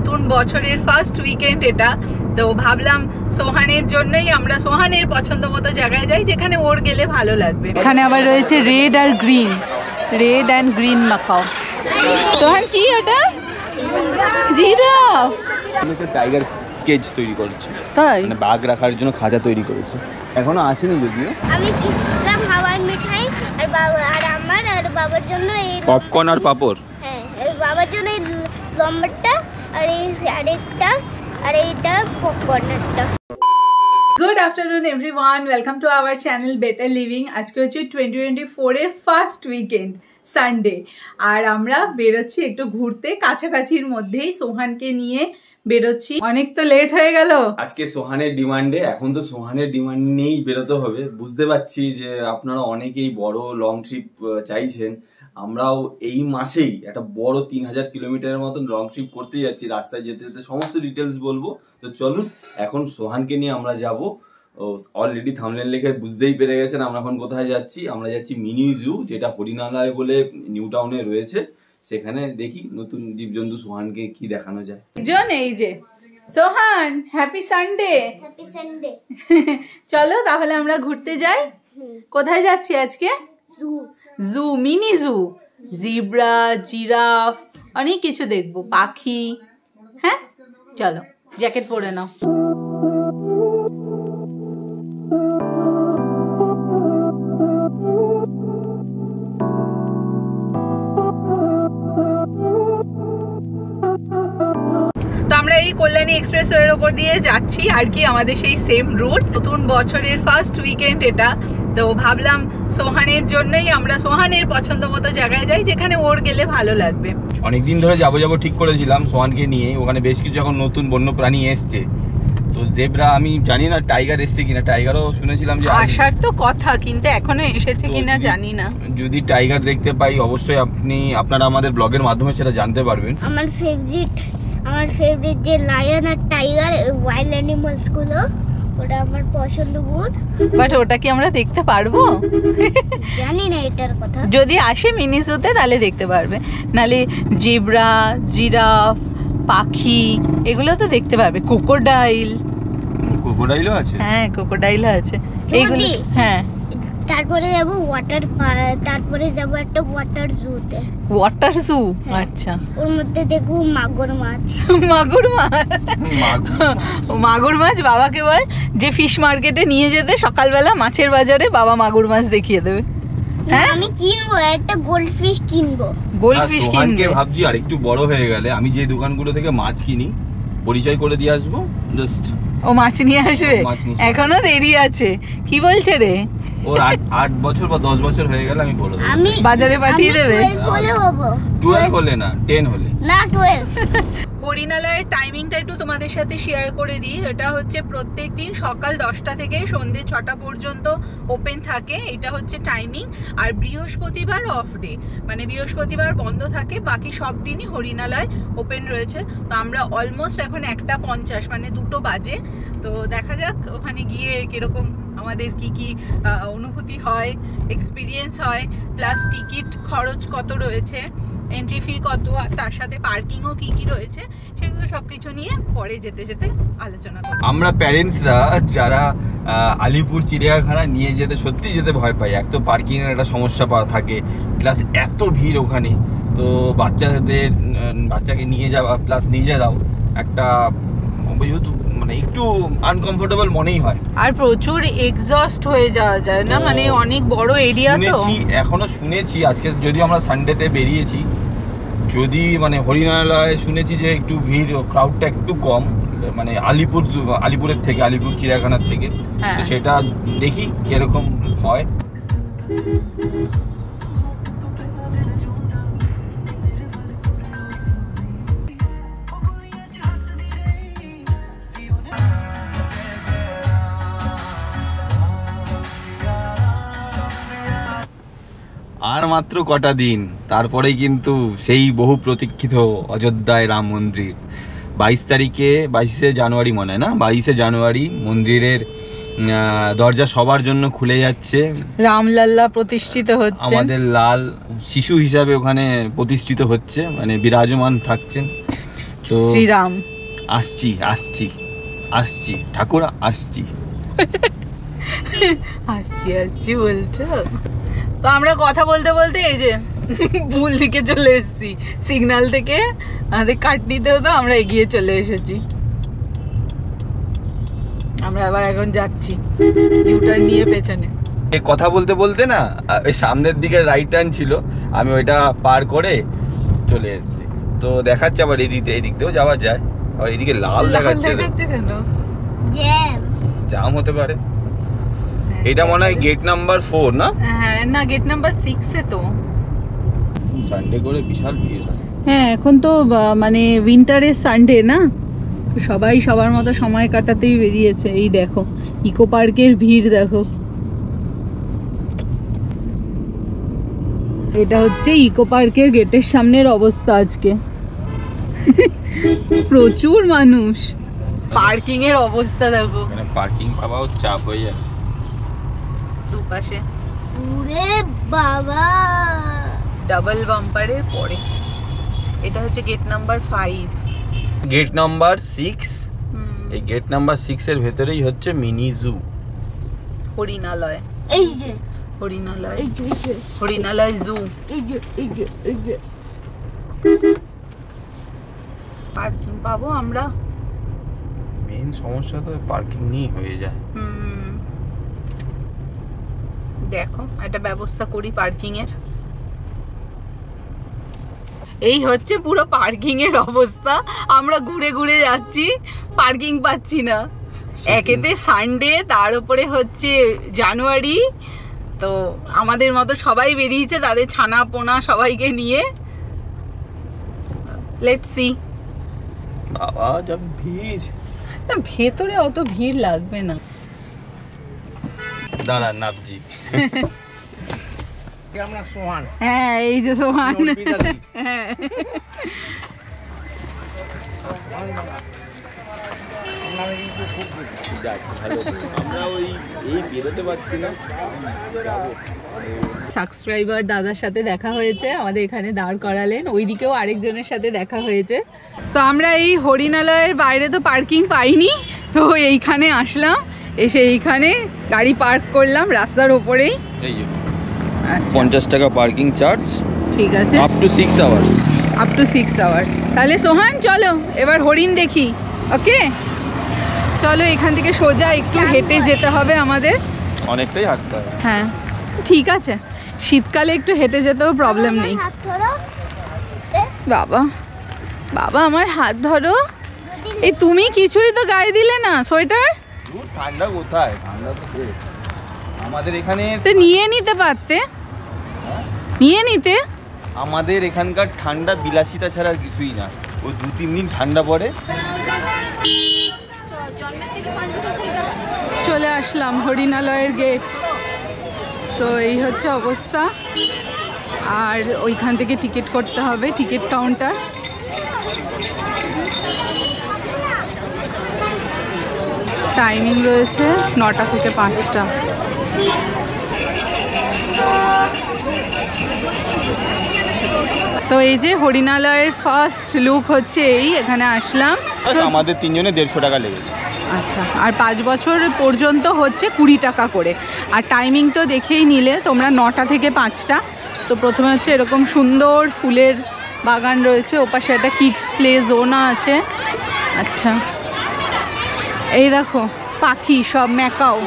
নতুন বছরের first weekend এটা, তো ভাবলাম সোহানের জন্যই আমরা সোহানের পছন্দ মতো জায়গায় যাই যেখানে ওর গেলে ভালো লাগবে। এখানে আবার রয়েছে রেড আর green, red and green macaw. Sohan কি ওটা? জিরাফ। টাইগার কেজ তৈরি করছে, তাই মানে বাঘ রাখার জন্য খাঁচা তৈরি করেছে, এখনো আসেনি যদিও। আমি কিনলাম হাওয়ার মিঠাই আর বাবা আর আমার আর বাবার জন্য এই পপকর্ন আর পাপড়। হ্যাঁ, এই বাবার জন্য এই লম্বাটা আর এই আরেকটা আর এইটা পপকর্নটা। Good afternoon everyone, welcome to our channel better living. আজকে হচ্ছে 2024 এর ফার্স্ট উইকেন্ড, সানডে, আর আমরা বেরোচ্ছি একটু ঘুরতে কাছাকাছির মধ্যেই। সোহানকে নিয়ে বেরোচ্ছি, অনেক তো লেট হয়ে গেল আজকে সোহানের ডিমান্ডে। এখন তো সোহানের ডিমান্ড নিয়েই বেরোতে হবে। বুঝতে পারছি যে আপনারা অনেকেই বড় লং ট্রিপ চাইছেন। আমরাও এই মাসেই একটা বড় 3000 কিলোমিটারের মতন লং ট্রিপ করতে যাচ্ছি। রাস্তায় যেতে যেতে সমস্ত ডিটেলস বলবো। তো চলুন, এখন সোহানকে নিয়ে আমরা যাব। অলরেডি থাম্বনেল লিখে বুঝতেই পেরে গেছেন আমরা এখন কোথায় যাচ্ছি। আমরা যাচ্ছি মিনি জু, যেটা হরিণালয় বলে নিউ টাউনে রয়েছে। সেখানে দেখি নতুন জীবজন্তু সোহানকে কি দেখানো যায়। এই যে সোহান, হ্যাপি সানডে। Happy Sunday. চলো তাহলে আমরা ঘুরতে যাই। কোথায় যাচ্ছি আজকে? জু, মিনি জু। জিব্রা, জিরাফ, অনেক কিছু দেখবো, পাখি। হ্যাঁ চলো, জ্যাকেট পরে নাও। তো আমরা এই কল্যাণী এক্সপ্রেসওয়ের ওপর দিয়ে যাচ্ছি আর কি, আমাদের সেই সেম রুট। নতুন বছরের ফার্স্ট উইকেন্ড এটা, তো ভাবলাম সোহানের জন্যই আমরা সোহানের পছন্দ মতো জায়গায় যাই যেখানে ওর গেলে ভালো লাগবে। অনেকদিন ধরে যাবো ঠিক করেছিলাম সোহানকে নিয়ে। ওখানে বেশ কিছু এখন নতুন বন্য প্রাণী এসছে। তো জেব্রা, আমি জানি না টাইগার এসছে কিনা। টাইগারও শুনেছিলাম যে আসার তো কথা, কিন্তু এখনো এসেছে কিনা জানি না। যদি টাইগার দেখতে পাই অবশ্যই আপনারা আমাদের ব্লগের মাধ্যমে সেটা জানতে পারবেন। আমার ফেভারিট যে লায়ন আর টাইগার, ওয়াইল্ড অ্যানিমালস গুলো, ওটা আমার পছন্দ বহুত। বাট ওটা কি আমরা দেখতে পারবো? জানি না এটার কথা। যদি আসে মিনি জুতে তাহলে দেখতে পারবে, নালে জিব্রা, জিরাফ, পাখি এগুলো তো দেখতে পারবে। ক্রোকোডাইলও আছে। হ্যাঁ, ক্রোকোডাইলও আছে এইগুলো। হ্যাঁ, তারপরে যাব তারপরে যাব একটা ওয়াটার জুতে। ওয়াটার জু? আচ্ছা, ওর মধ্যে দেখো মাগুর মাছ। মাগুর মাছ। বাবাকে বল যে ফিশ মার্কেটে নিয়ে যেতে, সকালবেলা মাছের বাজারে বাবা মাগুর মাছ দেখিয়ে দেবে। হ্যাঁ, আমি কিনবো একটা গোল্ডফিশ কিনবো। গোল্ডফিশ কিনবে? ভাবছি আর একটু বড় হয়ে গেলে আমি যে দোকানগুলো থেকে মাছ কিনি পরিচয় করে দিয়ে আসবো। জাস্ট ও মাছ নিয়ে আসবে? এখনো দেরি আছে। কি বলছে রে? ওর 8 বছর বা 10 বছর হয়ে গেলে আমি বলে দেবো। বাজারে পাঠিয়ে দেবে? 12 হলে না, 10 হলে না, 12। হরিণালয়ের টাইমিংটা একটু তোমাদের সাথে শেয়ার করে দিই। এটা হচ্ছে প্রত্যেক দিন সকাল 10টা থেকে সন্ধ্যে 6টা পর্যন্ত ওপেন থাকে, এটা হচ্ছে টাইমিং। আর বৃহস্পতিবার অফ ডে, মানে বৃহস্পতিবার বন্ধ থাকে, বাকি সব দিনই হরিণালয় ওপেন রয়েছে। তো আমরা অলমোস্ট এখন 1:50, মানে 2টো বাজে। তো দেখা যাক ওখানে গিয়ে কিরকম আমাদের কি অনুভূতি হয়, এক্সপিরিয়েন্স হয়, প্লাস টিকিট খরচ কত রয়েছে, এন্ট্রি ফি কত, আর তার সাথে পার্কিংও কি রয়েছে, সেগুলো সবকিছু নিয়ে পরে যেতে যেতে আলোচনা করব। আমরা প্যারেন্টসরা যারা আলিপুর চিড়িয়াখানা নিয়ে সত্যি যেতে ভয় পাই। এক তো পার্কিং এর একটা সমস্যা থাকে, প্লাস এত ভিড় ওখানে। তো বাচ্চাকে নিয়ে যাওয়া প্লাস নিজেরাও একটা মানে একটু আনকমফোর্টেবল মনেই হয়। আর প্রচুর এক্সস্ট হয়ে যাওয়া যায় না, মানে অনেক বড় এরিয়া। তো এখনো শুনেছি, আজকে যদি আমরা সানডেতে বেরিয়েছি, যদি মানে হরিণালয় শুনেছি যে একটু ভিড়, ক্রাউডটা একটু কম, মানে আলিপুরের থেকে, আলিপুর চিড়িয়াখানার থেকে। সেটা দেখি কিরকম হয়। আর মাত্র কটা দিন, তারপরেই কিন্তু সেই বহু প্রতীক্ষিত অযোধ্যায় রাম মন্দির। 22শে জানুয়ারি মনে হয় না, 22শে জানুয়ারি মন্দিরের দরজা সবার জন্য খুলে যাচ্ছে। রামলাল্লা প্রতিষ্ঠিত হচ্ছে, আমাদের লাল শিশু হিসাবে ওখানে প্রতিষ্ঠিত হচ্ছে, মানে বিরাজমান থাকছেন। তো শ্রীরাম আসছি আসছি আসছি ঠাকুর আসছি। আসছি আসছি বলছো। তো আমরা কথা বলতে বলতে এই যে ভুল দিকে চলে এসেছি, সিগন্যাল থেকে আমাদের কাট নিতে হতো, আমরা এগিয়ে চলে এসেছি। আমরা আবার এখন যাচ্ছি ইউটার্ন নিয়ে পেছনে। কথা বলতে বলতে না ওই সামনের দিকে রাইট টার্ন ছিল, আমি ওইটা পার করে চলে এসেছি। তো দেখাচ্ছে আবার এদিক দিয়েও যাওয়া যায়, আর এদিকে লাল দেখাচ্ছে কেন? জাম হতে পারে। এটা মনে হয় গেট নাম্বার 4 না? হ্যাঁ না, গেট নাম্বার 6 এ তো। সানডে করে বিশাল ভিড় হয়। হ্যাঁ এখন তো মানে উইন্টারের সানডে না, তো সবাই সবার মতো সময় কাটাতেই বেরিয়েছে। এই দেখো ইকো পার্কের ভিড় দেখো। এটা হচ্ছে ইকো পার্কের গেটের সামনের অবস্থা আজকে। প্রচুর মানুষ, পার্কিং এর অবস্থা দেখো। এখানে পার্কিং পাওয়াও চাপ হয়ে যায় দুপাশে। ওরে বাবা, ডাবল বাম্পারের পরে। এটা হচ্ছে গেট নাম্বার 5। Gate number 6। এই গেট নাম্বার 6 এর ভেতরেই হচ্ছে মিনি জু, হরিণালয়। এই যে হরিণালয়, এই যে হরিণালয় জু। এই যে পার্কিং পাবো আমরা? মেইন সমস্যা তো পার্কিং নিয়ে হয়ে যায়। দেখো একটা ব্যবস্থা করি পার্কিং এর। এই হচ্ছে পুরো পার্কিং এর অবস্থা। আমরা ঘুরে ঘুরে যাচ্ছি, পার্কিং পাচ্ছি না। একেতে সানডে, তার উপরে হচ্ছে জানুয়ারি, তো আমাদের মতো সবাই বেরিয়েছে তাদের ছানা পোনা সবাইকে নিয়ে। Let's see. বাবা যা ভিড়! না ভেতরে অত ভিড় লাগবে না। দাঁড়া নাপজি। হ্যাঁ এই যে সোহান। হ্যাঁ আমরা ওই এই বেরোতে পারছি না। সাবস্ক্রাইবার দাদার সাথে দেখা হয়েছে, আমাদের এখানে দাঁড় করালেন। ওইদিকেও আরেকজনের সাথে দেখা হয়েছে। তো আমরা এই হরিণালয়ের বাইরে তো পার্কিং পাইনি, তো এইখানে আসলাম, এসে এইখানে গাড়ি পার্ক করলাম রাস্তার ওপরেই। এই যে আচ্ছা 50 টাকা পার্কিং চার্জ, ঠিক আছে, up to 6 hours. Up to 6 hours. তাহলে সোহান চলো এবার হরিণ দেখি। ওকে চলো, এখান থেকে সোজা একটু হেঁটে যেতে হবে আমাদের। অনেকটাই হাঁটতে হবে। হ্যাঁ ঠিক আছে, শীতকালে একটু হেঁটে যেতেও প্রবলেম নেই। হাত ধরো। বাবা বাবা আমার হাত ধরো। এই তুমি কিছুই তো গায়ে দিলে না, সোয়েটার। ঠান্ডা কোথায়? ঠান্ডা তো আমাদের এখানে তো নিয়ে নিতে পারতে, নিয়ে নিতে। আমাদের এখানকার ঠান্ডা বিলাসিতা ছাড়া আর কিছুই না। ও 2-3 দিন ঠান্ডা পড়ে। চলে আসলাম হরিণালয়ের গেট। তো এই হচ্ছে অবস্থা, আর ওইখান থেকে টিকিট করতে হবে, টিকিট কাউন্টার। টাইমিং রয়েছে 9টা থেকে 5টা। তো এই যে হরিণালয়ের ফার্স্ট লুক হচ্ছে এই, এখানে আসলাম। আমাদের 3 জনে 150 টাকা লেগেছে। আচ্ছা, আর 5 বছর পর্যন্ত হচ্ছে 20 টাকা করে। আর টাইমিং তো দেখেই নিলে তোমরা, 9টা থেকে 5টা। তো প্রথমে হচ্ছে এরকম সুন্দর ফুলের বাগান রয়েছে, ওপাশে একটা কিডস প্লে জোন আছে। আচ্ছা এই দেখো পাখি সব, ম্যাকাও।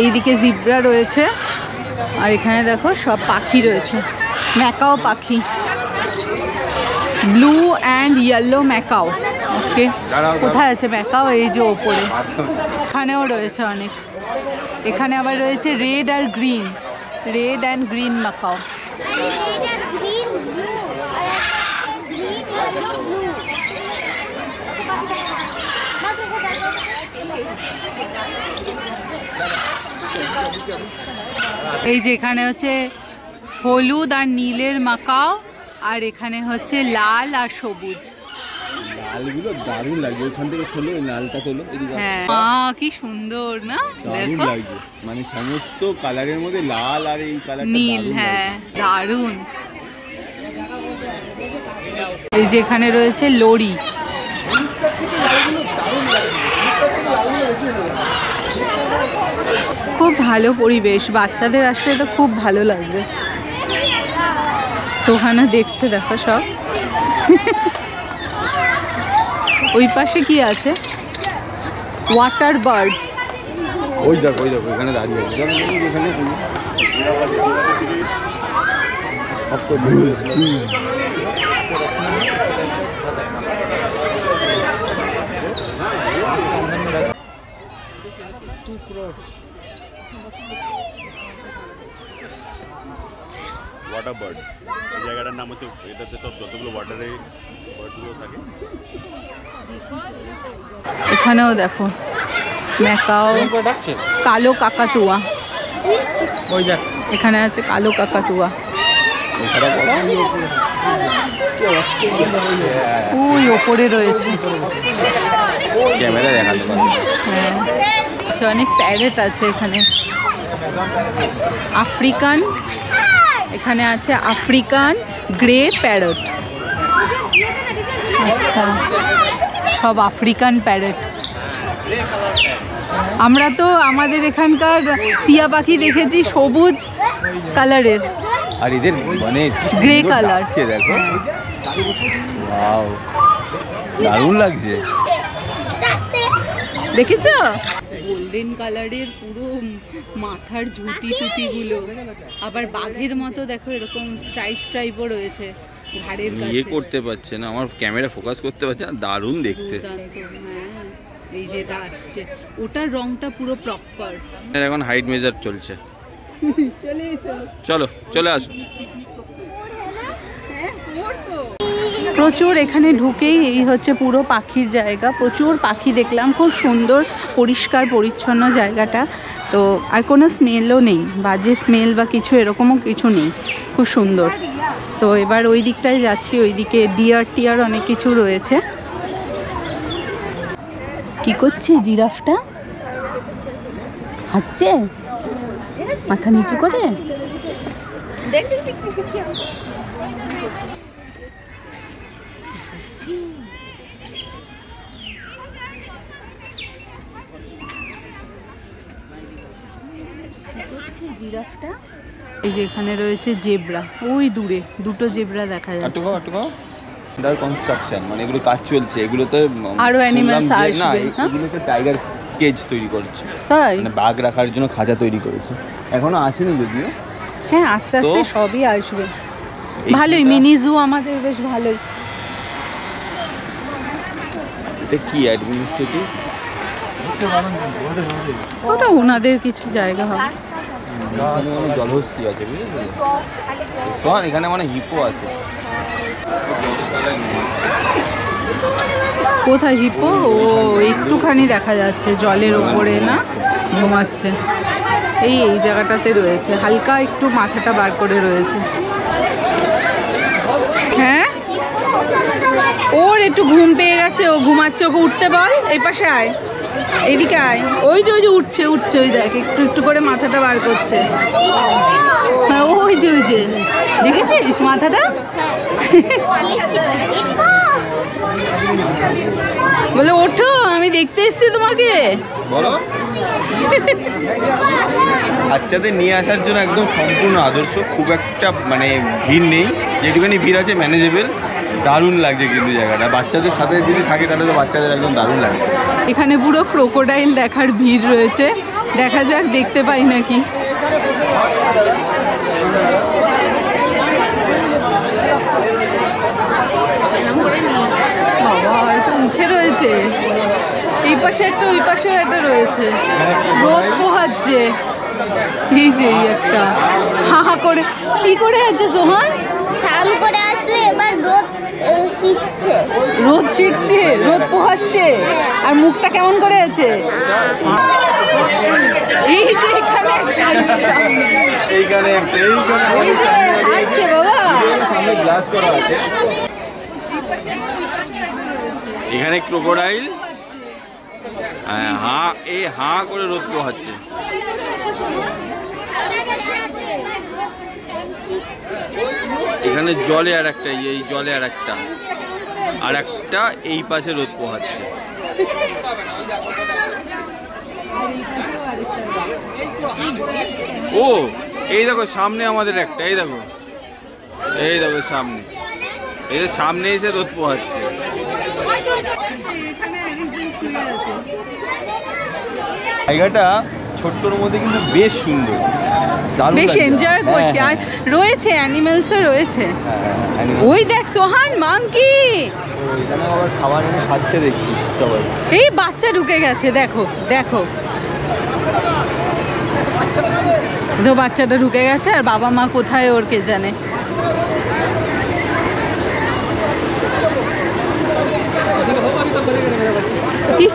এইদিকে জিব্রা রয়েছে, আর এখানে দেখো সব পাখি রয়েছে, ম্যাকাও পাখি, ব্লু অ্যান্ড ইয়েলো ম্যাকাও। ওকে কোথায় আছে ম্যাকাও? এই যে ওপরে, এখানেও রয়েছে অনেক। এখানে আবার রয়েছে রেড আর green, red and green macaw. এই যে এখানে হচ্ছে হলুদ আর নীলের মাকাও, আর এখানে হচ্ছে লাল আর সবুজ। লালগুলো দারুণ লাগছে, ওখান থেকে তোলো, ওই লালটা তোলো। হ্যাঁ কি সুন্দর না, দারুণ লাগছে, মানে সমস্ত কালারের মধ্যে লাল আর এই কালার নীল। হ্যাঁ দারুণ। এই যেখানে রয়েছে লরি, খুব ভালো পরিবেশ, বাচ্চাদের আসলে তো খুব ভালো লাগবে। সোহানা দেখছে দেখো সব। ওই পাশে কি আছে? Water birds. ওই দেখো এখানে দাঁড়িয়ে আছে, এখানে ওয়াটার বার্ড, এই জায়গাটার নাম হচ্ছে, এটাতে সব যতগুলো ওয়াটারে বার্ডগুলো থাকে। এখানেও দেখো ম্যাকাও, কালো কাকাতুয়া, এখানে আছে কালো কাকাতুয়া। ওই ওপরে রয়েছে, ক্যামেরা দেখাতে পারবে। হ্যাঁ অনেক প্যারেট আছে এখানে, আফ্রিকান, এখানে আছে আফ্রিকান গ্রে প্যারট। আচ্ছা সব আফ্রিকান প্যারেট। আমরা তো আমাদের এখানকার টিয়া পাখি দেখেছি সবুজ কালারের, আর এদের মানে গ্রে কালার। দেখো ওয়াও দারুণ লাগছে, দেখেছো? গোল্ডেন কালারের পুরো মাথার ঝুটি টুটিগুলো, আবার বাঘের মতো দেখো এরকম স্ট্রাইপও রয়েছে ঘাড়ের কাছে। ইয়ে করতে পারছে না, আমার ক্যামেরা ফোকাস করতে পারছে না, দারুণ দেখতে। হ্যাঁ এই যেটা আসছে ওটার রংটা পুরো প্রপার। এখন হাইট মেজার চলছে, চলে এসো, চলে আসো। প্রচুর এখানে ঢুকেই এই হচ্ছে পুরো পাখির জায়গা, প্রচুর পাখি দেখলাম, খুব সুন্দর পরিষ্কার পরিচ্ছন্ন জায়গাটা। তো আর কোনো স্মেলও নেই, বাজে স্মেল বা কিছু এরকমও কিছু নেই, খুব সুন্দর। তো এবার ওই দিকটায় যাচ্ছি, ওইদিকে ডিয়ার টিয়ার অনেক কিছু রয়েছে। কি করছে জিরাফটা? হাঁটছে মাথা নিচু করে। জিরাফটা এই যে এখানে রয়েছে জেব্রা, ওই দূরে দুটো জেব্রা দেখা যাচ্ছে। কনস্ট্রাকশন মানে এগুলো কাজ চলছে, এগুলোতে আরো অ্যানিমালস আসবে। না এগুলোতে টাইগার কেজ তৈরি করছে, তাই মানে বাঘ রাখার জন্য খাঁচা তৈরি করেছে, এখনো আসেনি যদিও। হ্যাঁ আস্তে আস্তে সবই আসবে। ভালোই মিনি জু আমাদের বেশ ভালোই। এটা কি অ্যাডমিনিস্ট্রেটিভ? ওটা ওনাদের কিছু জায়গা হবে। জলহস্তি আছে বুঝলি, এখানে মানে হিপো আছে। কোথায় হিপো? ও একটুখানি দেখা যাচ্ছে জলের ওপরে না, ঘুমাচ্ছে। এই জায়গাটাতে রয়েছে, হালকা একটু মাথাটা বার করে রয়েছে। হ্যাঁ ওর একটু ঘুম পেয়ে গেছে, ও ঘুমাচ্ছে, ওকে উঠতে বল। এই পাশে আয়, এইদিকে আয়। ওই যে উঠছে, ওই দেখ একটু একটু করে মাথাটা বার করছে। হ্যাঁ ওই যে দেখেছিস মাথাটা? বলে ওঠো, আমি দেখতে এসেছি তোমাকে। বলো বাচ্চাদের নিয়ে আসার জন্য একদম সম্পূর্ণ আদর্শ, খুব একটা মানে ভিড় নেই, যেটুখানি ভিড় আছে ম্যানেজেবল। দারুণ লাগছে কিন্তু জায়গাটা, বাচ্চাদের সাথে যদি থাকে তাহলে তো বাচ্চাদের একদম দারুণ লাগে। এখানে পুরো ক্রোকোডাইল দেখার ভিড় রয়েছে, দেখা যাক দেখতে পাই নাকি। বাবা এটা উঠে রয়েছে, এই পাশে একটা ওই পাশেও একটা রয়েছে, রোদ পোহাচ্ছে। এই যে একটা হা হা করে কি করে আছে সোহান? স্নান করে আসলে এবার রোদ শিখছে, রোদ পোহাচ্ছে। আর মুখটা কেমন করে আছে? এই যে এখানে সামনে গ্লাস করা আছে। এখানে ক্রোকোডাইল হাঁ করে রোদ পোহাচ্ছে। এখানে জলে আর একটা, এই জলে আর একটা এই পাশে রোদ পোহাচ্ছে। ও এই দেখো সামনে আমাদের একটা, এই দেখো সামনে, এই যে সামনে এসে রোদ পোহাচ্ছে। জায়গাটা ছোট্টর মধ্যে কিন্তু বেশ সুন্দর, বেশ এনজয় করছি। আর রয়েছে অ্যানিমেলসও রয়েছে। ওই দেখ সোহান মাঙ্কি, এখানে আবার খাবার এনে খাচ্ছে দেখছি সবাই। এই বাচ্চা ঢুকে গেছে, দেখো দেখো তো বাচ্চাটা ঢুকে গেছে, আর বাবা মা কোথায় ওর কে জানে।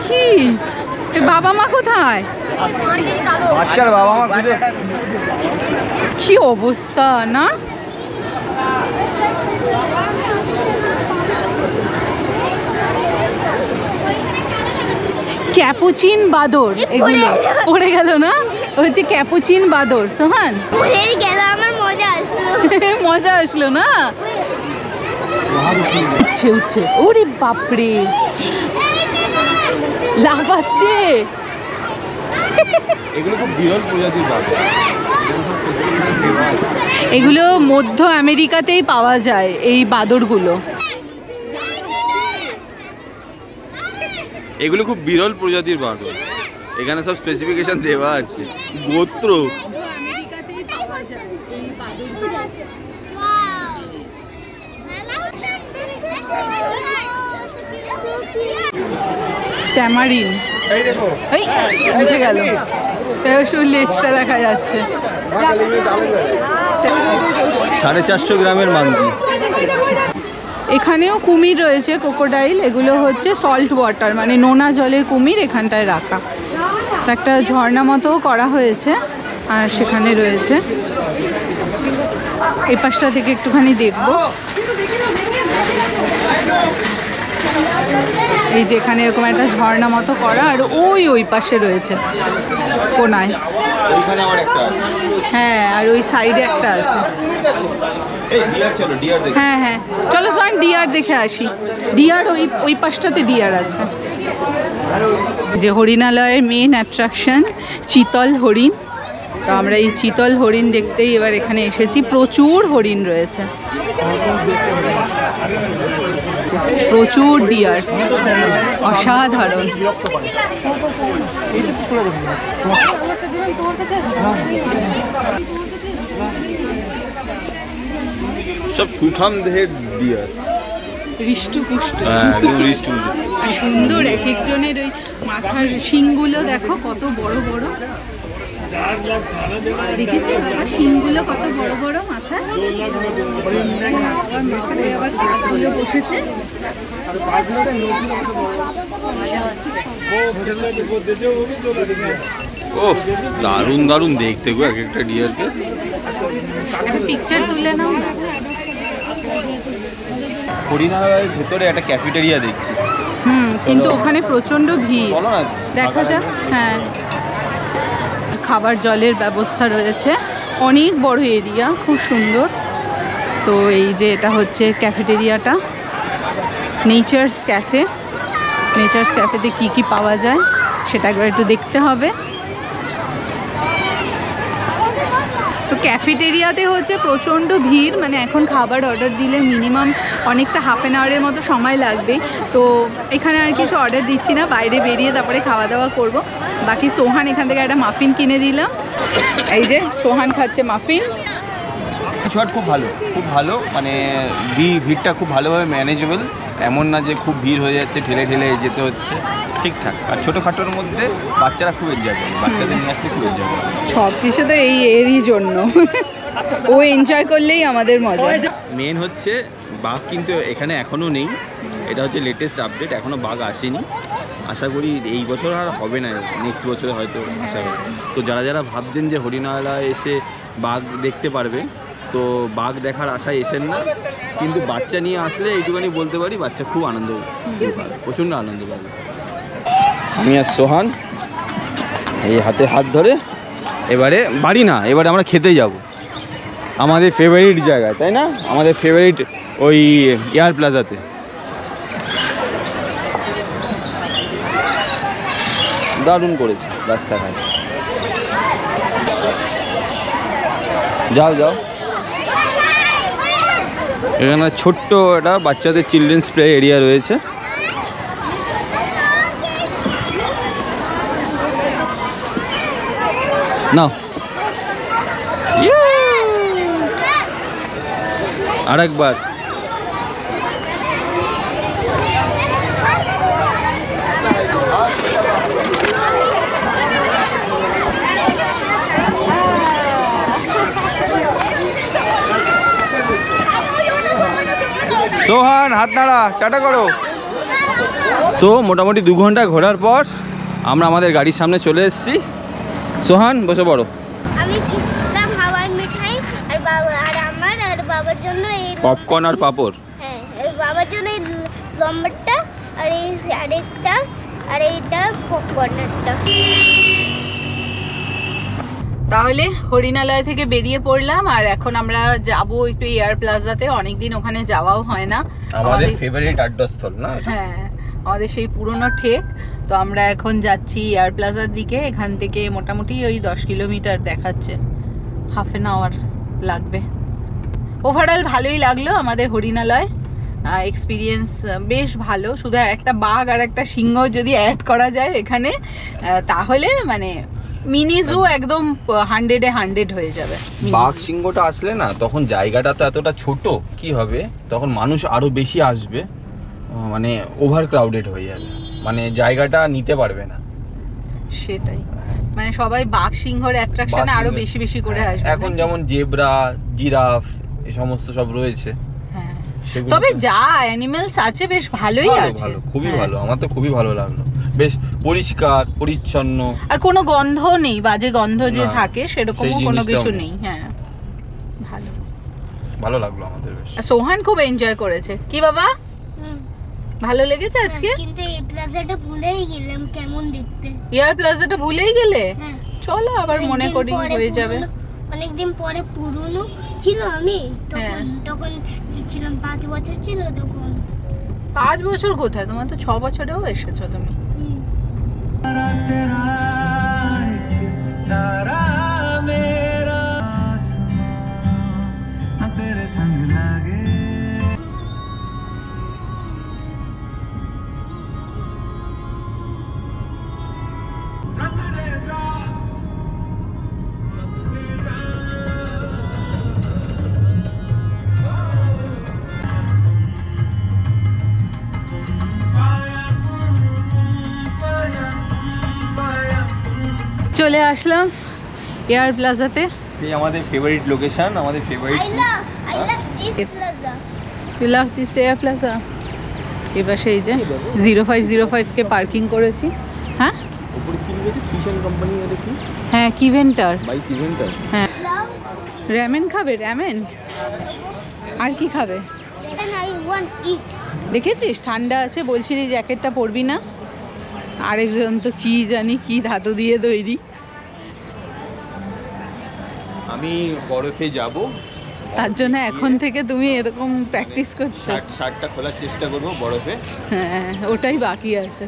কি বাবা মা কোথায়? বাচ্চার বাবা মা কি অবস্থা না? ক্যাপুচিন বাদর, এগুলো পড়ে গেল না? হচ্ছে ক্যাপুচিন বাদর। সোহান আমার মজা আসলো। মজা আসলো না? উঠছে ওরে বাপরে, লাফাচ্ছে। এগুলো খুব বিরল প্রজাতির বাদর, এগুলো মধ্য আমেরিকাতেই পাওয়া যায় এই বাদরগুলো। এগুলো খুব বিরল প্রজাতির বাদর, এখানে সব স্পেসিফিকেশন দেওয়া আছে, গোত্র। ট্যামারিন, উঠে গেল, শুধু লেজটা দেখা যাচ্ছে। 450 গ্রামের মাংকি। এখানেও কুমির রয়েছে, ক্রোকোডাইল। এগুলো হচ্ছে সল্ট ওয়াটার, মানে নোনা জলের কুমির এখানটায় রাখা। একটা ঝর্ণা মতো করা হয়েছে, আর সেখানে রয়েছে। এই পাশটা থেকে একটুখানি দেখবো। এই যে এখানে এরকম একটা ঝর্ণা মতো করা, আর ওই পাশে রয়েছে কোনায়। হ্যাঁ, আর ওই সাইডে একটা আছে। হ্যাঁ হ্যাঁ, চলো সোহান ডিয়ার দেখে আসি। ডিয়ার ওই পাশটাতে ডিয়ার আছে। যে হরিণালয়ের মেন অ্যাট্রাকশন চিতল হরিণ। তো আমরা এই চিতল হরিণ দেখতেই এবার এখানে এসেছি। প্রচুর হরিণ রয়েছে, প্রচুর ডিয়ার, অসাধারণ। সব সুঠাম দেহের ডিয়ার, হৃষ্টপুষ্ট, সুন্দর। এক একজনের ওই মাথার শিংগুলো দেখো কত বড় বড়। দেখেছি বাবা শিংগুলো কত বড় বড় মাথা। আবার কাঠগুলো বসেছে। ও দারুণ দারুণ দেখতে গো এক একটা ডিয়ারকে। একটা পিকচার তুলে নাও না। হরিণালয়ের ভেতরে একটা ক্যাফেটেরিয়া দেখছি। কিন্তু ওখানে প্রচন্ড ভিড়, দেখা যাক। হ্যাঁ, খাবার জলের ব্যবস্থা রয়েছে, অনেক বড় এরিয়া, খুব সুন্দর। তো এই যে এটা হচ্ছে ক্যাফেটেরিয়াটা, নেচার্স ক্যাফে। নেচার্স ক্যাফেতে কি কি পাওয়া যায় সেটা একবার একটু দেখতে হবে। তো ক্যাফেটেরিয়াতে হচ্ছে প্রচণ্ড ভিড়, মানে এখন খাবার অর্ডার দিলে মিনিমাম অনেকটা হাফ অ্যান আওয়ারের মতো সময় লাগবে। তো এখানে আর কিছু অর্ডার দিচ্ছি না, বাইরে বেরিয়ে তারপরে খাওয়া দাওয়া করব। বাকি সোহান এখান থেকে একটা মাফিন কিনে দিলাম। এই যে সোহান খাচ্ছে মাফিন। খুব ভালো, খুব ভালো, মানে ভিড়টা খুব ভালোভাবে ম্যানেজেবল, এমন না যে খুব ভিড় হয়ে যাচ্ছে, ঠেলে ঠেলে যেতে হচ্ছে, ঠিকঠাক। আর ছোটোখাটোর মধ্যে বাচ্চারা খুব এনজয় করে, বাচ্চাদের নিয়ে আসলে খুব এনজয় করে। সব কিছু তো এরই জন্য, ও এনজয় করলেই আমাদের মজা। মেন হচ্ছে বাঘ কিন্তু এখানে এখনও নেই, এটা হচ্ছে লেটেস্ট আপডেট, এখনও বাঘ আসেনি। আশা করি এই বছর আর হবে না, নেক্সট বছরে হয়তো আশা করি। তো যারা যারা ভাবছেন যে হরিণালয়ে এসে বাঘ দেখতে পারবে, তো বাঘ দেখার আশায় এসেন না, কিন্তু বাচ্চা নিয়ে আসলে এইটুখানি বলতে পারি বাচ্চা খুব আনন্দ পাবে, প্রচণ্ড আনন্দ পাবে। আমি আর সোহান এই হাতে হাত ধরে এবারে বাড়ি না, এবারে আমরা খেতে যাব আমাদের ফেভারিট জায়গায়, তাই না? আমাদের ফেভারিট ওই এয়ার প্লাজাতে। দারুণ করেছে রাস্তাঘাট। যাও যাও, এখানে ছোট্ট একটা বাচ্চাদের চিলড্রেন্স প্লে এরিয়া রয়েছে। নাও আরেকবার। সোহান হাত নাড়া, টাটা করো। তো মোটামুটি 2 ঘন্টা ঘোরার পর আমরা আমাদের গাড়ির সামনে চলে এসেছি। সোহান বসে পড়ো। আমি কিনলাম হাওয়ার মিঠাই আর বাবা আর আমার আর বাবার জন্য এই পপকর্ন আর পাপড়। হ্যাঁ, এই বাবার জন্য এই লম্বাটা আর এই আরেকটা আর এইটা পপকর্নটা। তাহলে হরিণালয় থেকে বেরিয়ে পড়লাম আর এখন আমরা যাব একটু এয়ার প্লাজাতে। অনেকদিন ওখানে যাওয়াও হয় না, আমাদের ফেভারিট আড্ডাস্থল না? হ্যাঁ, আমাদের সেই পুরনো ঠেক। তো আমরা এখন যাচ্ছি এয়ার প্লাজার দিকে। এখান থেকে মোটামুটি ওই 10 কিলোমিটার দেখাচ্ছে, হাফ অ্যান আওয়ার লাগবে। ওভারঅল ভালোই লাগলো আমাদের হরিণালয়, এক্সপিরিয়েন্স বেশ ভালো। শুধু একটা বাঘ আর একটা সিংহ যদি অ্যাড করা যায় এখানে, তাহলে মানে মিনি জু একদম 100-এ 100 হয়ে যাবে। বাঘ সিংহটা আসলে না, তখন জায়গাটা তো এতটা ছোট, কি হবে তখন মানুষ আরো বেশি আসবে, মানে ওভার ক্রাউডেড হয়ে যাবে, মানে জায়গাটা নিতে পারবে না। সেটাই, মানে সবাই বাঘ সিংহর অ্যাট্রাকশনে আরো বেশি বেশি করে আসবে। এখন যেমন জেব্রা, জিরাফ এই সমস্ত সব রয়েছে, হ্যাঁ, তবে যা অ্যানিমেলস আছে বেশ ভালোই আছে, খুবই ভালো। আমার তো খুবই ভালো লাগলো, বেশ পরিষ্কার পরিচ্ছন্ন, আর কোনো গন্ধ নেই, বাজে গন্ধ যে থাকে সেরকমও কোনো কিছু নেই। হ্যাঁ, ভালো ভালো লাগলো আমাদের বেশ। সোহান খুব এনজয় করেছে। কি বাবা, ভালো লেগেছে আজকে? কিন্তু এই প্লাজাটা ভুলেই গেলাম কেমন দেখতে। এয়ার প্লাজাটা ভুলেই গেলে? হ্যাঁ, চলো আবার মনে করি, হয়ে যাবে। অনেকদিন পরে পুরনো ছিল আমি তখন ছিলাম 5 বছর ছিল তখন। 5 বছর কোথায়, তোমার তো 6 বছরেও এসেছো তুমি। চলে আসলাম এয়ার প্লাজাতে। এই আমাদের ফেভারিট লোকেশন, আমাদের favourite. I love this plaza. You love this air plaza? এবার সেই যে 0505 কে পার্কিং করেছি। হ্যাঁ, উপরে কি লিখেছে? ফিশন কোম্পানি এটা কি? হ্যাঁ, কিভেন্টার। বাইক ইভেন্টার। হ্যাঁ, র‍্যামেন খাবে? র‍্যামেন আর কি খাবে? And I want eat. দেখেছিস ঠান্ডা আছে, বলছিলি জ্যাকেটটা পরবি না। আরেকজন তো কি জানি কি ধাতু দিয়ে তৈরি। আমি বরফে যাব, তার জন্য এখন থেকে তুমি এরকম প্র্যাকটিস করছো। শার্টটা খোলার চেষ্টা করব বরফে। হ্যাঁ, ওটাই বাকি আছে।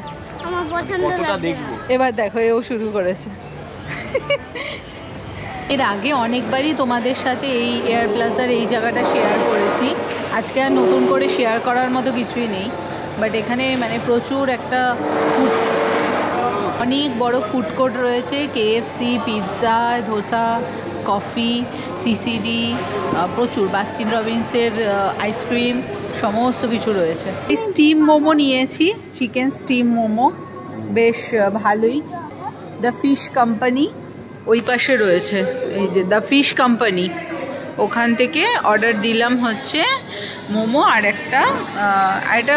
আমার পছন্দ কতটা লাগছে। দেখবো এবার দেখো, এও শুরু করেছে। এর আগে অনেকবারই তোমাদের সাথে এই এয়ার প্লাজার এই জায়গাটা শেয়ার করেছি, আজকে আর নতুন করে শেয়ার করার মতো কিছুই নেই। বাট এখানে মানে প্রচুর একটা অনেক বড় ফুড কোর্ট রয়েছে, KFC, pizza, dosa, coffee, CCD, প্রচুর বাস্কিন রবিন্সের আইসক্রিম, সমস্ত কিছু রয়েছে। স্টিম মোমো নিয়েছি, চিকেন স্টিম মোমো, বেশ ভালোই। দ্য ফিশ কোম্পানি ওই পাশে রয়েছে, এই যে দ্য ফিশ কোম্পানি, ওখান থেকে অর্ডার দিলাম হচ্ছে মোমো আর একটা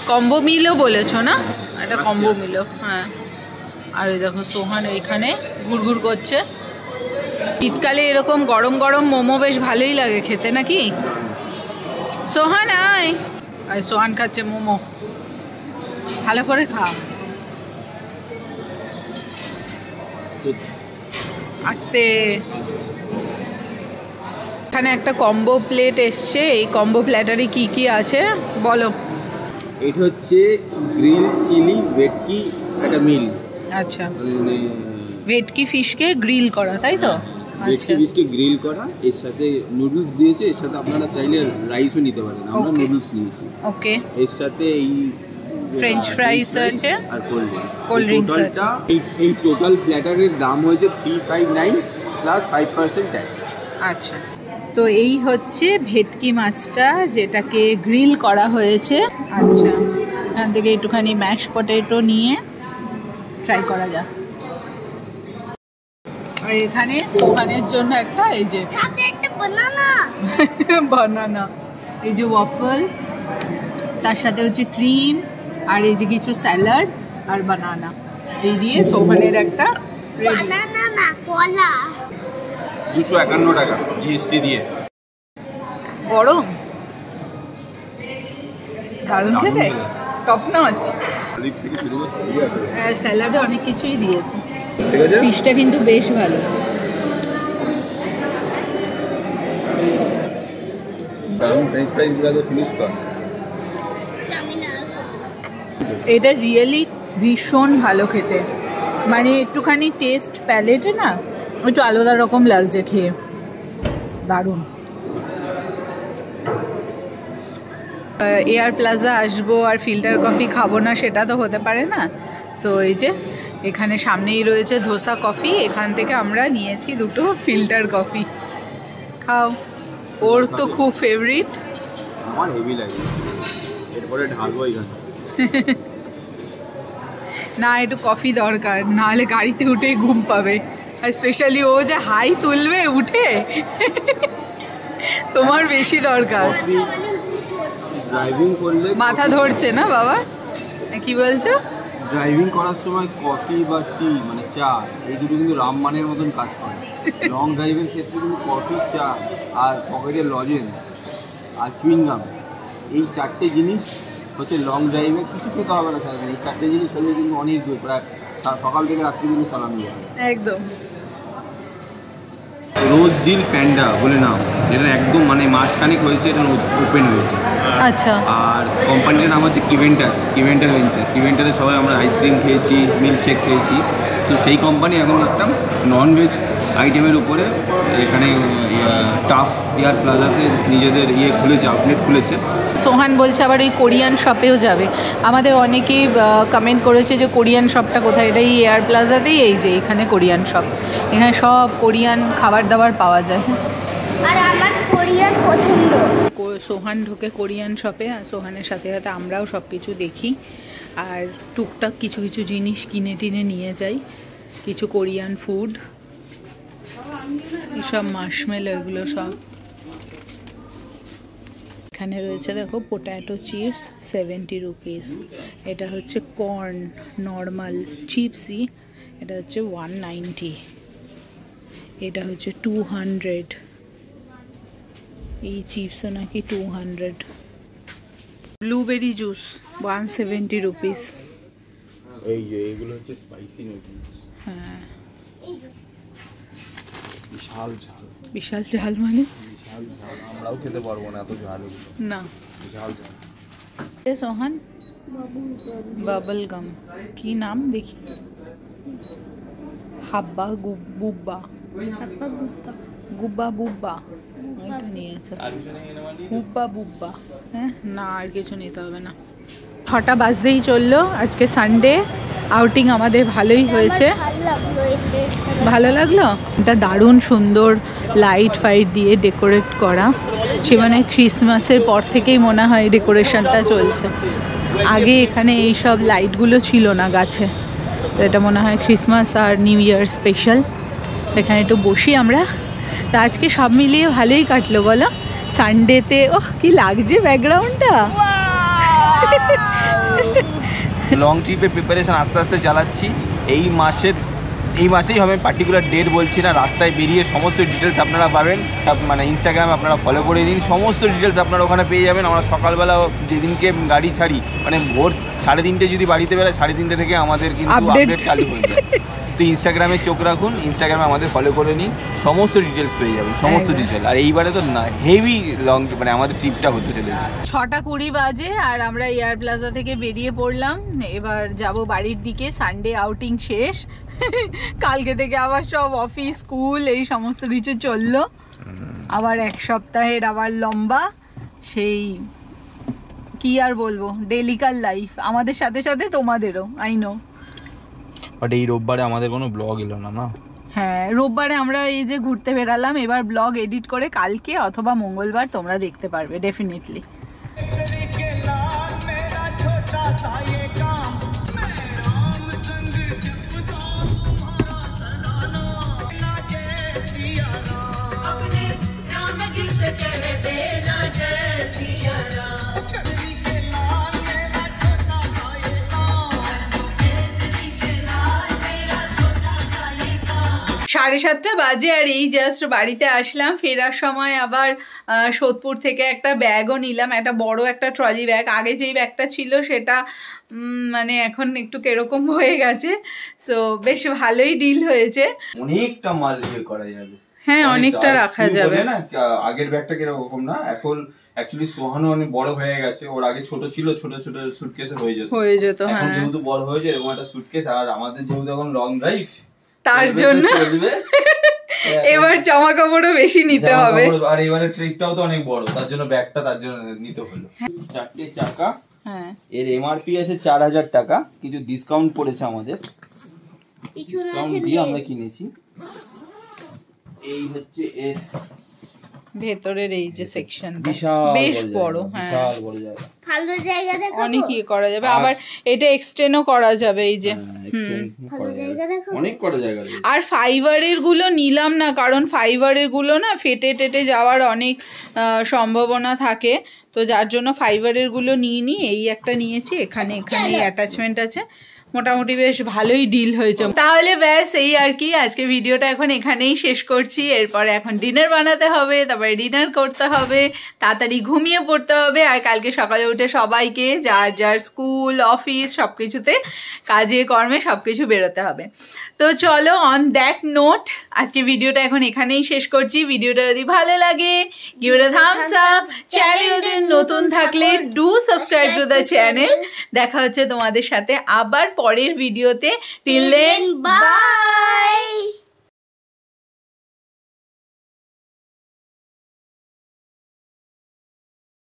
কম্বো মিলও বলেছো না? একটা কম্বো মিলও। হ্যাঁ, আর ওই দেখো সোহান এইখানে ঘুরঘুর করছে। শীতকালে এরকম গরম গরম মোমো বেশ ভালোই লাগে খেতে নাকি? সোহান আয়। আর সোহান খাচ্ছে মোমো, ভালো করে খা। আস্তে। এখানে একটা কম্বো প্লেট এসছে, এই কম্বো প্ল্যাটারে কি কি আছে বলো। এটা হচ্ছে গ্রিল চিলি ভেটকি একটা মিল। আচ্ছা, মানে ভেটকি ফিশকে গ্রিল করা, তাই তো? ভেটকি ফিশকে গ্রিল করা, এর সাথে নুডলস দিয়েছে, এর সাথে আপনারা চাইলে রাইসও নিতে পারেন, আমরা নুডলস নিয়েছি। ওকে, এর সাথে এই ফ্রেঞ্চ ফ্রাইস আছে আর কোল্ড ড্রিঙ্কস আছে। এই টোটাল প্ল্যাটারের দাম হয়েছে 359 প্লাস 5% ট্যাক্স। আচ্ছা, তো এই হচ্ছে ভেটকি মাছটা যেটাকে গ্রিল করা হয়েছে। আচ্ছা, এখান থেকে একটুখানি ম্যাশ পটেটো নিয়ে ট্রাই করা যাক। আর এখানে সোহানের জন্য একটা এই যে সাথে একটা বানানা বানানা, এই যে ওয়াফল, তার সাথে হচ্ছে ক্রিম, আর এই যে কিছু স্যালাড আর বানানা, এই দিয়ে সোহানের একটা রেডি। বানানা না, কলা। 251 টাকা জিএসটি দিয়ে। গরম, দারুণ খেতে, টপ নচ। লিফ থেকে শুরু করে সবই আছে। স্যালাডে অনেক কিছুই দিয়েছে। ঠিক আছে, ফিশটা কিন্তু বেশ ভালো। দারুণ ফ্রেঞ্চ ফ্রাইস গুলো ফিনিশ কর। এটা রিয়েলি ভীষণ ভালো খেতে, মানে একটুখানি টেস্ট প্যালেটে না একটু আলাদা রকম লাগছে খেয়ে, দারুণ। এয়ার প্লাজা আসবো আর ফিল্টার কফি খাবো না সেটা তো হতে পারে না। সো এই যে এখানে সামনেই রয়েছে ধোসা কফি, এখান থেকে আমরা নিয়েছি দুটো ফিল্টার কফি। খাও, ওর তো খুব ফেভারিট। আমার হেভি লাগে, এরপরে ঢালবো এখানে। না, একটু কফি দরকার, নাহলে গাড়িতে উঠেই ঘুম পাবে। আর স্পেশালি ও যে হাই তুলবে উঠে, তোমার বেশি দরকার। ড্রাইভিং করলে মাথা ধরছে না বাবা? কি বলছো? ড্রাইভিং করার সময় কফি বা টি মানে চা, এই দুটো কিন্তু রামমানের মতন কাজ করে। লং ড্রাইভের ক্ষেত্রে কিন্তু কফি, চা আর পকেটের লজেন্স আর চুইংগাম, এই চারটে জিনিস হচ্ছে লং ড্রাইভে। কিছু খেতে হবে না সারাদিন, এই চারটে জিনিস হলে কিন্তু অনেক দূর, প্রায় সকাল থেকে রাত্রি কিন্তু চালানো যাবে একদম। রোজ ডিল প্যান্ডা বলে নাম, যেটা একদম মানে মাসখানেক হয়েছে, এটা ওপেন হয়েছে। আচ্ছা, আর কোম্পানিটার নাম হচ্ছে কিভেন্টার ভেঞ্চার। কিভেন্টারে সবাই আমরা আইসক্রিম খেয়েছি, মিল্কশেক খেয়েছি। তো সেই কোম্পানি এখন একটা ননভেজ আইটেমের উপরে এখানে টাফ এয়ার প্লাজাতে নিজেদের খুলেছে, আউটলেট খুলেছে। সোহান বলছে আবার ওই কোরিয়ান শপেও যাবে। আমাদের অনেকেই কমেন্ট করেছে যে কোরিয়ান শপটা কোথায়, এটা এই এয়ার প্লাজাতেই, এই যে এখানে কোরিয়ান শপ, এখানে সব কোরিয়ান খাবার দাবার পাওয়া যায়। আর আমার কোরিয়ান পছন্দ। সোহান ঢোকে কোরিয়ান শপে, আর সোহানের সাথে সাথে আমরাও সব কিছু দেখি আর টুকটাক কিছু কিছু জিনিস কিনে টিনে নিয়ে যাই, কিছু কোরিয়ান ফুড, এসব মার্শমেলো, এগুলো সব। এখানে রয়েছে দেখো পোট্যাটো চিপস 70 রুপিস, এটা হচ্ছে কর্ন নর্মাল চিপসই, এটা হচ্ছে 190, এটা হচ্ছে 200, এই চিপসও নাকি 200। Blueberry juice 170 rupees. এই যে এইগুলো হচ্ছে স্পাইসি নুডলস। হ্যাঁ, বিশাল ঝাল। বিশাল ঝাল মানে বিশাল ঝাল, আমরাও খেতে পারবো না এত ঝাল, না। বিশাল ঝাল। সোহান বাবল গাম, কি নাম দেখি? হাব্বা বুব্বা, গুব্বা বুব্বা, ওইটা নিয়েছে বুব্বা বুব্বা। হ্যাঁ, না আর কিছু নিতে হবে না। 6টা বাজতেই চললো। আজকে সানডে, আউটিং আমাদের ভালোই হয়েছে। ভালো লাগলো। এটা দারুণ সুন্দর লাইট ফাইট দিয়ে ডেকোরেট করা, সে মানে ক্রিসমাসের পর থেকেই মনে হয় ডেকোরেশনটা চলছে। আগে এখানে এই সব লাইটগুলো ছিল না গাছে, তো এটা মনে হয় ক্রিসমাস আর নিউ ইয়ার স্পেশাল। এখানে একটু বসি আমরা। তো আজকে সব মিলিয়ে ভালোই কাটলো বলো সানডেতে। ওহ, কি লাগছে ব্যাকগ্রাউন্ডটা। লং ট্রিপের প্রিপারেশন আস্তে আস্তে চালাচ্ছি। এই মাসের এই মাসেই হবে, পার্টিকুলার ডেট বলছি না। রাস্তায় বেরিয়ে সমস্ত ডিটেলস আপনারা পাবেন, মানে ইনস্টাগ্রামে আপনারা ফলো করে দিন, সমস্ত ডিটেলস আপনারা ওখানে পেয়ে যাবেন। আমরা সকালবেলা যেদিনকে গাড়ি ছাড়ি, মানে ভোর 3:30 যদি বাড়িতে বেরোয়, 3:30 থেকে আমাদের কিন্তু আপডেট চালু হয়ে যায়। তো ইনস্টাগ্রামে চোখ রাখুন, ইনস্টাগ্রামে আমাদের ফলো করে নিন, সমস্ত ডিটেলস পেয়ে যাবেন, সমস্ত ডিটেল। আর এইবারে তো না হেভি লং, মানে আমাদের ট্রিপটা হতে চলেছে। 6:20 বাজে আর আমরা এয়ার প্লাজা থেকে বেরিয়ে পড়লাম। এবার যাব বাড়ির দিকে, সানডে আউটিং শেষ। কালকে থেকে আবার সব অফিস স্কুল এই সমস্ত কিছু চললো, আবার এক সপ্তাহের আবার লম্বা সেই কি আর বলবো ডেলিকার লাইফ, আমাদের সাথে সাথে তোমাদেরও। আই নো, বাট এই রোববারে আমাদের কোনো ব্লগ এলো না। হ্যাঁ, রোববারে আমরা এই যে ঘুরতে বেরালাম, এবার ব্লগ এডিট করে কালকে অথবা মঙ্গলবার তোমরা দেখতে পারবে ডেফিনেটলি। সাড়ে 7টা বাজে আর এই জাস্ট বাড়িতে আসলাম। ফেরার সময় আবার সোদপুর থেকে একটা ব্যাগও নিলাম, একটা বড় একটা ট্রলি ব্যাগ। আগে যেই ব্যাগটা ছিল সেটা মানে এখন একটু কিরকম হয়ে গেছে, সো বেশ ভালোই ডিল হয়েছে। অনেকটা মাল ইয়ে করা যাবে, হ্যাঁ অনেকটা রাখা যাবে না। আগের ব্যাগটা কিরকম না, এখন অ্যাকচুয়ালি সোহানও অনেক বড় হয়ে গেছে, ওর আগে ছোট ছিল, ছোট ছোট সুটকেসে হয়ে যেত। হ্যাঁ, এখন যেহেতু বড় হয়েছে এরকম একটা সুটকেস, আর আমাদের যেহেতু এখন লং ড্রাইভ, তার জন্য এবার জামা কাপড়ও বেশি নিতে হবে। আর এবারে ট্রিপটাও তো অনেক বড়, তার জন্য ব্যাগটা তার জন্য নিতে হলো। 4টে চাকা, হ্যাঁ এর এমআরপি আছে 4000 টাকা, কিছু ডিসকাউন্ট পড়েছে আমাদের, ডিসকাউন্ট দিয়ে আমরা কিনেছি। এই হচ্ছে এর ভেতরের এই যে সেকশন, বিশাল বেশ বড়, হ্যাঁ বিশাল বড় জায়গা, ভালো জায়গা দেখো, অনেক ইয়ে করা যাবে। আবার এটা এক্সটেন্ডও করা যাবে, এই যে ভালো জায়গা দেখো, অনেক কটা জায়গা। আর ফাইবারের গুলো নিলাম না, কারণ ফাইবারের গুলো না ফেটে টেটে যাওয়ার অনেক সম্ভাবনা থাকে, তো যার জন্য ফাইবারের গুলো নিয়ে এই একটা নিয়েছি। এখানে অ্যাটাচমেন্ট আছে, মোটামুটি বেশ ভালোই ডিল হয়েছে। তাহলে ব্যাস এই আর কি, আজকে ভিডিওটা এখন এখানেই শেষ করছি। এরপরে এখন ডিনার বানাতে হবে, তারপরে ডিনার করতে হবে, তাড়াতাড়ি ঘুমিয়ে পড়তে হবে, আর কালকে সকালে উঠে সবাইকে যার যার স্কুল অফিস সবকিছুতে কাজে কর্মে সবকিছু বেরোতে হবে। তো চলো, অন দ্যাট নোট আজকে ভিডিওটা এখন এখানেই শেষ করছি। ভিডিওটা যদি ভালো লাগে give it a thumbs up, চ্যানেলে নতুন থাকলে do subscribe to the channel. দেখা হচ্ছে তোমাদের সাথে আবার পরের ভিডিওতে। Till then by.